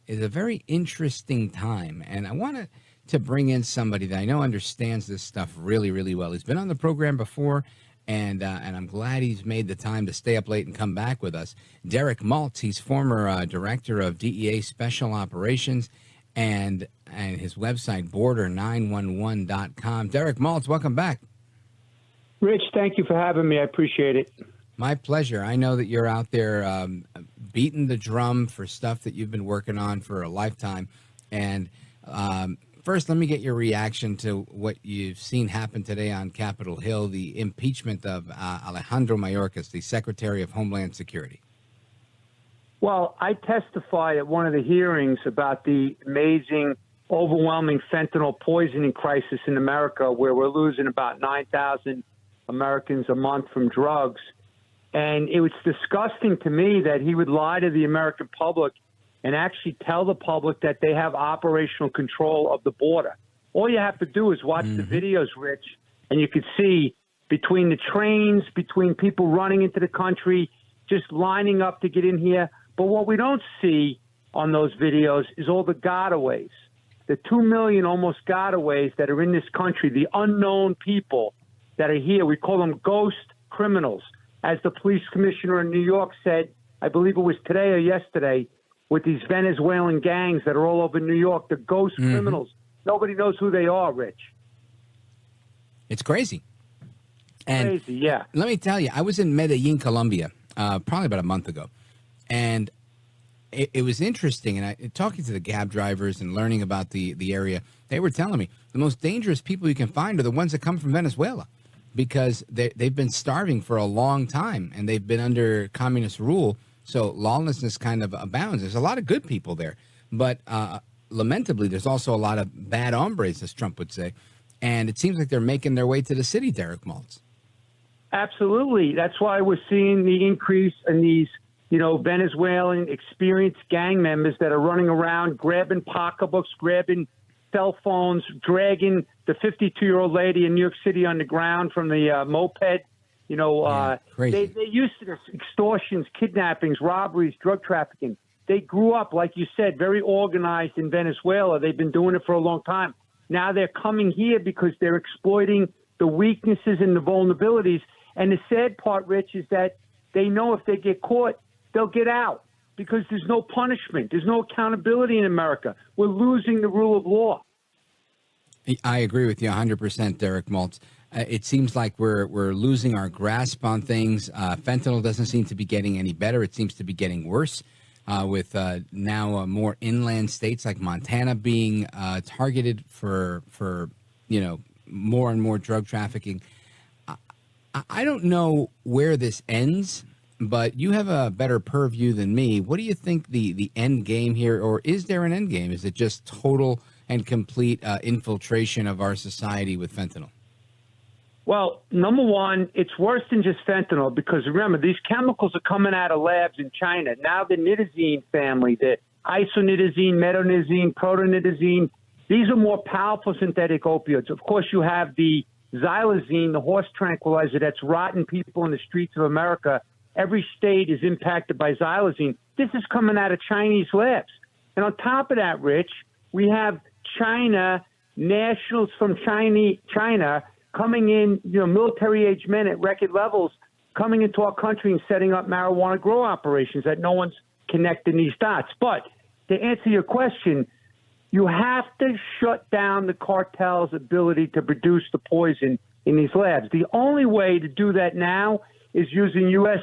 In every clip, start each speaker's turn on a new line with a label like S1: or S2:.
S1: is a very interesting time, and I wanted to bring in somebody that I know understands this stuff really, really well. He's been on the program before, and I'm glad he's made the time to stay up late and come back with us. Derek Maltz, he's former director of DEA Special Operations, and his website, border911.com. Derek Maltz, welcome back.
S2: Rich, thank you for having me. I appreciate it.
S1: My pleasure. I know that you're out there beating the drum for stuff that you've been working on for a lifetime. And first, let me get your reaction to what you've seen happen today on Capitol Hill, the impeachment of Alejandro Mayorkas, the Secretary of Homeland Security.
S2: Well, I testified at one of the hearings about the amazing, overwhelming fentanyl poisoning crisis in America, where we're losing about 9,000 Americans a month from drugs. And it was disgusting to me that he would lie to the American public and actually tell the public that they have operational control of the border. All you have to do is watch the videos, Rich, and you could see between the trains, between people running into the country, just lining up to get in here. But what we don't see on those videos is all the gotaways, the 2 million almost gotaways that are in this country, the unknown people that are here. We call them ghost criminals. As the police commissioner in New York said, I believe it was today or yesterday, with these Venezuelan gangs that are all over New York, the ghost criminals. Nobody knows who they are, Rich.
S1: It's crazy. And
S2: crazy, yeah.
S1: Let me tell you, I was in Medellin, Colombia, probably about a month ago. And it was interesting. And talking to the cab drivers and learning about the area, they were telling me the most dangerous people you can find are the ones that come from Venezuela, because they've been starving for a long time and they've been under communist rule. So lawlessness kind of abounds. There's a lot of good people there, but lamentably, there's also a lot of bad hombres, as Trump would say. And it seems like they're making their way to the city, Derek Maltz.
S2: Absolutely. That's why we're seeing the increase in these, Venezuelan experienced gang members that are running around, grabbing pocketbooks, grabbing cell phones, dragging the 52-year-old lady in New York City on the ground from the moped. They used to this extortions, kidnappings, robberies, drug trafficking. They grew up, like you said, very organized in Venezuela. They've been doing it for a long time. Now they're coming here because they're exploiting the weaknesses and the vulnerabilities. And the sad part, Rich, is that they know if they get caught, they'll get out because there's no punishment. There's no accountability in America. We're losing the rule of law.
S1: I agree with you 100%, Derek Maltz. It seems like we're losing our grasp on things. Fentanyl doesn't seem to be getting any better. It seems to be getting worse with now more inland states like Montana being targeted for more and more drug trafficking. I don't know where this ends, but you have a better purview than me. What do you think the end game here, or is there an end game? Is it just total and complete infiltration of our society with fentanyl?
S2: Well, number one, it's worse than just fentanyl because, remember, these chemicals are coming out of labs in China. Now the nitazene family, the isonitazene, metonidazine, protonidazine, these are more powerful synthetic opioids. Of course, you have the xylazine, the horse tranquilizer that's rotting people in the streets of America. Every state is impacted by xylazine. This is coming out of Chinese labs. And on top of that, Rich, we have China, nationals from China coming in, military-age men at record levels, coming into our country and setting up marijuana grow operations that no one's connecting these dots. But to answer your question, you have to shut down the cartel's ability to produce the poison in these labs. The only way to do that now is using U.S.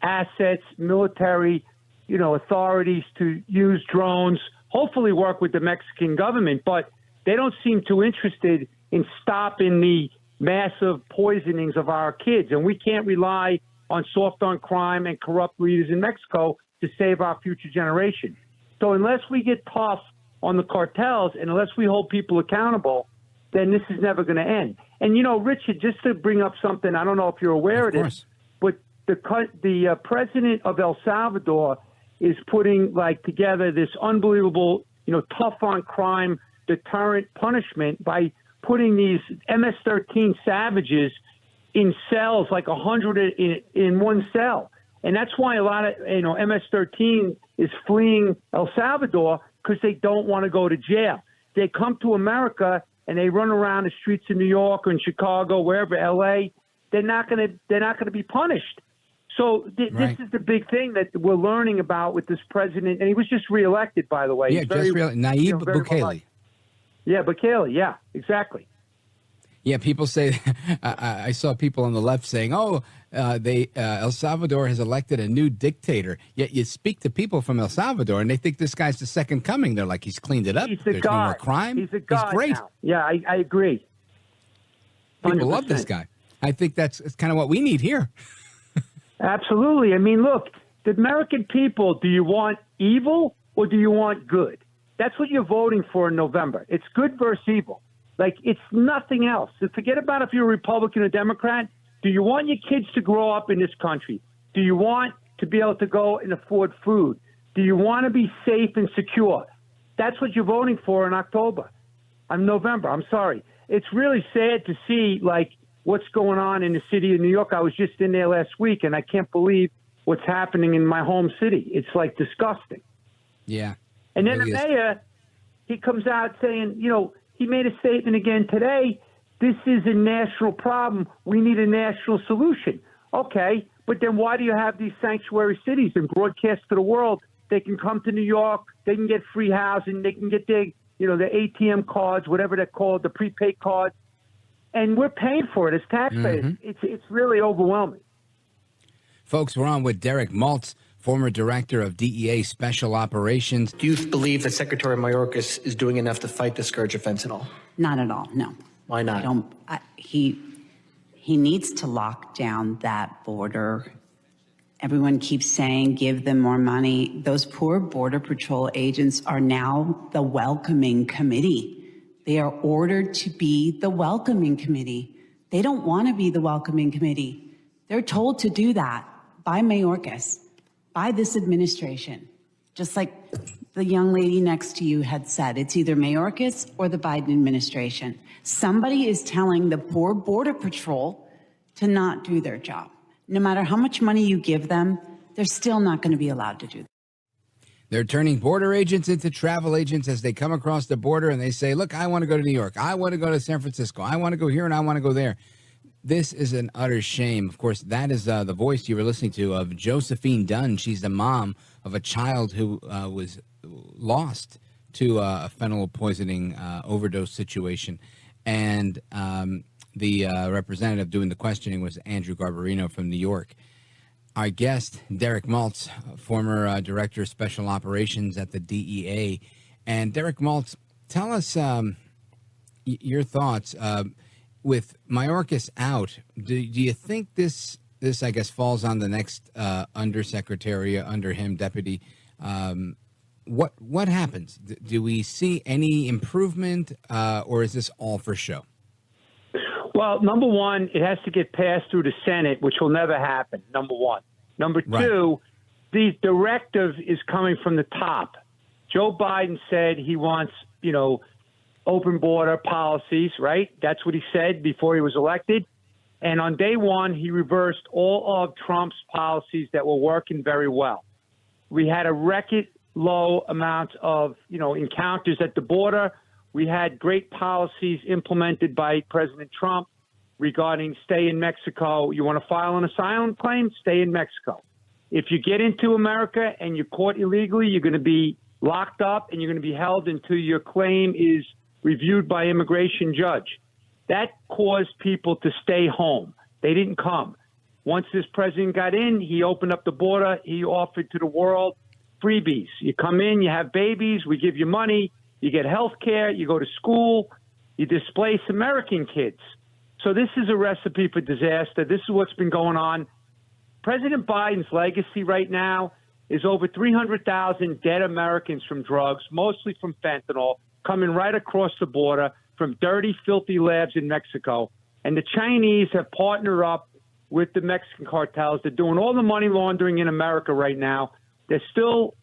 S2: assets, military, authorities to use drones, hopefully work with the Mexican government. But they don't seem too interested in stopping the massive poisonings of our kids. And we can't rely on soft on crime and corrupt leaders in Mexico to save our future generation. So unless we get tough on the cartels and unless we hold people accountable, then this is never going to end. And, Richard, just to bring up something, I don't know if you're aware of this, but the president of El Salvador is putting together this unbelievable, tough on crime deterrent punishment by putting these MS-13 savages in cells, like 100 in one cell. And that's why a lot of, MS-13 is fleeing El Salvador, because they don't want to go to jail. They come to America and they run around the streets of New York or in Chicago, wherever, L.A., they're not going to be punished. So this is the big thing that we're learning about with this president. And he was just reelected, by the way.
S1: Yeah, Nayib Bukele.
S2: Yeah, Bukele. Yeah, exactly.
S1: Yeah, people say, I saw people on the left saying, El Salvador has elected a new dictator. Yet you speak to people from El Salvador and they think this guy's the second coming. They're like, he's cleaned it up. There's no more crime.
S2: He's a god.
S1: He's great.
S2: Now. Yeah, I agree. 100%.
S1: People love this guy. I think that's kind of what we need here.
S2: Absolutely. I mean, look, the American people, do you want evil or do you want good? That's what you're voting for in November. It's good versus evil. Like, it's nothing else. So forget about if you're a Republican or Democrat. Do you want your kids to grow up in this country? Do you want to be able to go and afford food? Do you want to be safe and secure? That's what you're voting for in November. I'm sorry. It's really sad to see, like, what's going on in the city of New York. I was just in there last week, and I can't believe what's happening in my home city. It's, like, disgusting.
S1: Yeah.
S2: And then the mayor, he comes out saying, he made a statement again today, this is a national problem. We need a national solution. Okay, but then why do you have these sanctuary cities and broadcast to the world? They can come to New York, they can get free housing, they can get their, the ATM cards, whatever they're called, the prepaid cards. And we're paying for it as taxpayers. Mm-hmm. It's really overwhelming.
S1: Folks, we're on with Derek Maltz, former director of DEA Special Operations.
S3: Do you believe that Secretary Mayorkas is doing enough to fight the scourge of fentanyl?
S4: Not at all, no.
S3: Why not?
S4: He needs to lock down that border. Everyone keeps saying, give them more money. Those poor Border Patrol agents are now the welcoming committee. They are ordered to be the welcoming committee. They don't want to be the welcoming committee. They're told to do that by Mayorkas, by this administration. Just like the young lady next to you had said, it's either Mayorkas or the Biden administration. Somebody is telling the poor Border Patrol to not do their job. No matter how much money you give them, they're still not going to be allowed to do that.
S1: They're turning border agents into travel agents as they come across the border and they say, look, I want to go to New York. I want to go to San Francisco. I want to go here and I want to go there. This is an utter shame. Of course, that is the voice you were listening to of Josephine Dunn. She's the mom of a child who was lost to a fentanyl poisoning overdose situation. And the representative doing the questioning was Andrew Garbarino from New York. Our guest, Derek Maltz, former director of special operations at the DEA. And Derek Maltz, tell us your thoughts. With Mayorkas out, do you think this I guess falls on the next undersecretary under him, deputy? What happens? Do we see any improvement, or is this all for show?
S2: Well, number one, it has to get passed through the Senate, which will never happen, number one. Number two, the directive is coming from the top. Joe Biden said he wants, open border policies, right? That's what he said before he was elected. And on day one, he reversed all of Trump's policies that were working very well. We had a record low amount of, encounters at the border. We had great policies implemented by President Trump regarding stay in Mexico. You want to file an asylum claim? Stay in Mexico. If you get into America and you're caught illegally, you're going to be locked up and you're going to be held until your claim is reviewed by immigration judge. That caused people to stay home. They didn't come. Once this president got in, he opened up the border. He offered to the world freebies. You come in, you have babies, we give you money, you get health care, you go to school, you displace American kids. So this is a recipe for disaster. This is what's been going on. President Biden's legacy right now is over 300,000 dead Americans from drugs, mostly from fentanyl, coming right across the border from dirty, filthy labs in Mexico. And the Chinese have partnered up with the Mexican cartels. They're doing all the money laundering in America right now. They're still,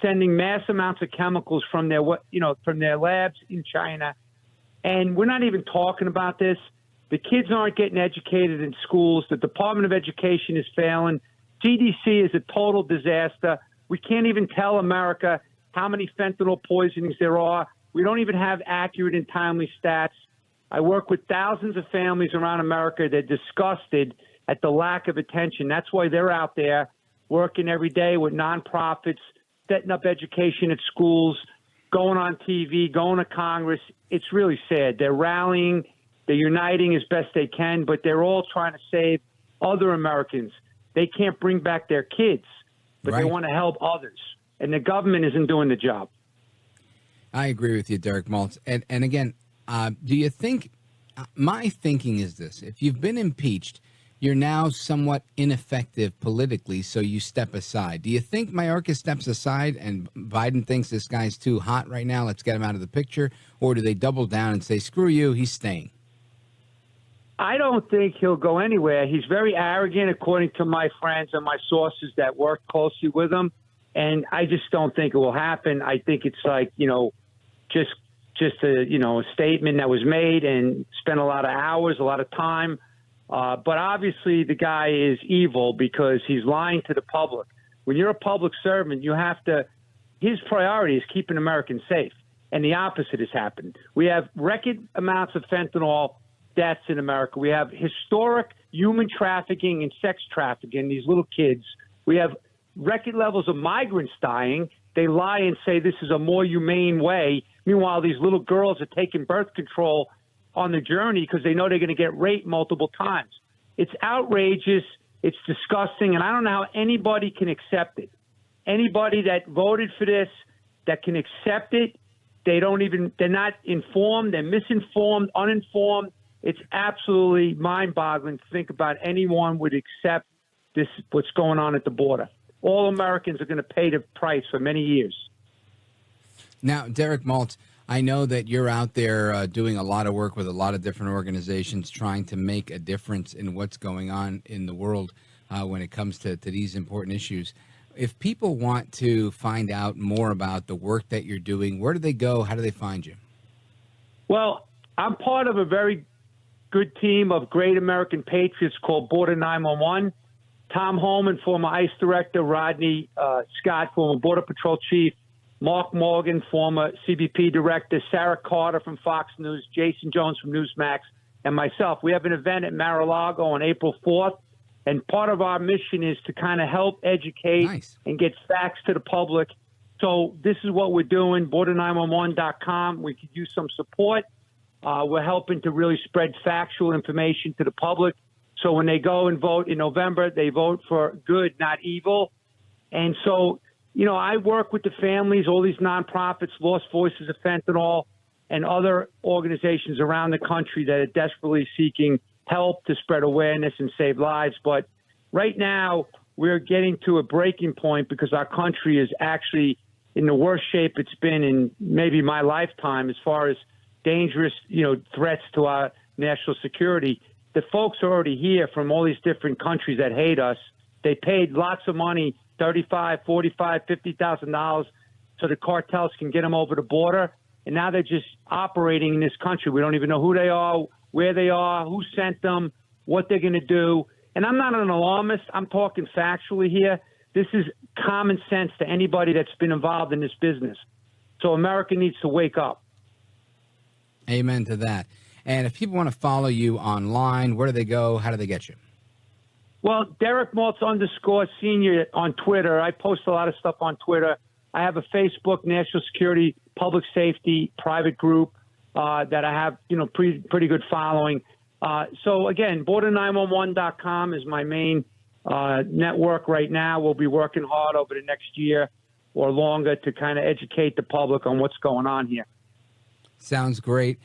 S2: sending mass amounts of chemicals from their labs in China. And we're not even talking about this. The kids aren't getting educated in schools. The Department of Education is failing. CDC is a total disaster. We can't even tell America how many fentanyl poisonings there are. We don't even have accurate and timely stats. I work with thousands of families around America. They're disgusted at the lack of attention. That's why they're out there working every day with nonprofits, setting up education at schools, going on TV, going to Congress. It's really sad. They're rallying, they're uniting as best they can, but they're all trying to save other Americans. They can't bring back their kids, but they want to help others. And the government isn't doing the job.
S1: I agree with you, Derek Maltz. And again, do you think, my thinking is this, if you've been impeached, you're now somewhat ineffective politically, so you step aside. Do you think Mayorkas steps aside and Biden thinks this guy's too hot right now, let's get him out of the picture? Or do they double down and say, screw you, he's staying?
S2: I don't think he'll go anywhere. He's very arrogant, according to my friends and my sources that work closely with him. And I just don't think it will happen. I think it's like, just a statement that was made and spent a lot of hours, a lot of time. But obviously the guy is evil because he's lying to the public. When you're a public servant, you have to, his priority is keeping Americans safe. And the opposite has happened. We have record amounts of fentanyl deaths in America. We have historic human trafficking and sex trafficking, these little kids. We have record levels of migrants dying. They lie and say this is a more humane way. Meanwhile, these little girls are taking birth control on the journey because they know they're going to get raped multiple times. It's outrageous. It's disgusting. And I don't know how anybody can accept it. Anybody that voted for this, that can accept it, they're not informed. They're misinformed, uninformed. It's absolutely mind-boggling to think about anyone would accept this, what's going on at the border. All Americans are going to pay the price for many years.
S1: Now, Derek Maltz, I know that you're out there doing a lot of work with a lot of different organizations trying to make a difference in what's going on in the world when it comes to these important issues. If people want to find out more about the work that you're doing, where do they go? How do they find you?
S2: Well, I'm part of a very good team of great American patriots called Border 911. Tom Holman, former ICE director, Rodney Scott, former Border Patrol chief, Mark Morgan, former CBP director, Sarah Carter from Fox News, Jason Jones from Newsmax, and myself. We have an event at Mar-a-Lago on April 4th, and part of our mission is to kind of help educate and get facts to the public. So this is what we're doing, border911.com. We could use some support. We're helping to really spread factual information to the public. So when they go and vote in November, they vote for good, not evil. And so, I work with the families, all these nonprofits, Lost Voices of Fentanyl, and other organizations around the country that are desperately seeking help to spread awareness and save lives. But right now, we're getting to a breaking point because our country is actually in the worst shape it's been in maybe my lifetime as far as dangerous, threats to our national security. The folks are already here from all these different countries that hate us. They paid lots of money, $35,000, $45,000, $50,000, so the cartels can get them over the border. And now they're just operating in this country. We don't even know who they are, where they are, who sent them, what they're going to do. And I'm not an alarmist. I'm talking factually here. This is common sense to anybody that's been involved in this business. So America needs to wake up.
S1: Amen to that. And if people want to follow you online, where do they go? How do they get you?
S2: Well, Derek Maltz _Senior on Twitter. I post a lot of stuff on Twitter. I have a Facebook National Security Public Safety private group that I have, pretty good following. So again, border911.com is my main network right now. We'll be working hard over the next year or longer to kind of educate the public on what's going on here.
S1: Sounds great.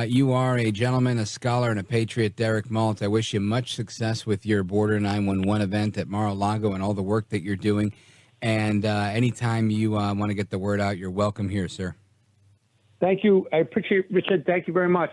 S1: You are a gentleman, a scholar, and a patriot, Derek Maltz. I wish you much success with your Border 911 event at Mar-a-Lago and all the work that you're doing. And anytime you want to get the word out, you're welcome here, sir.
S2: Thank you. I appreciate it, Richard. Thank you very much.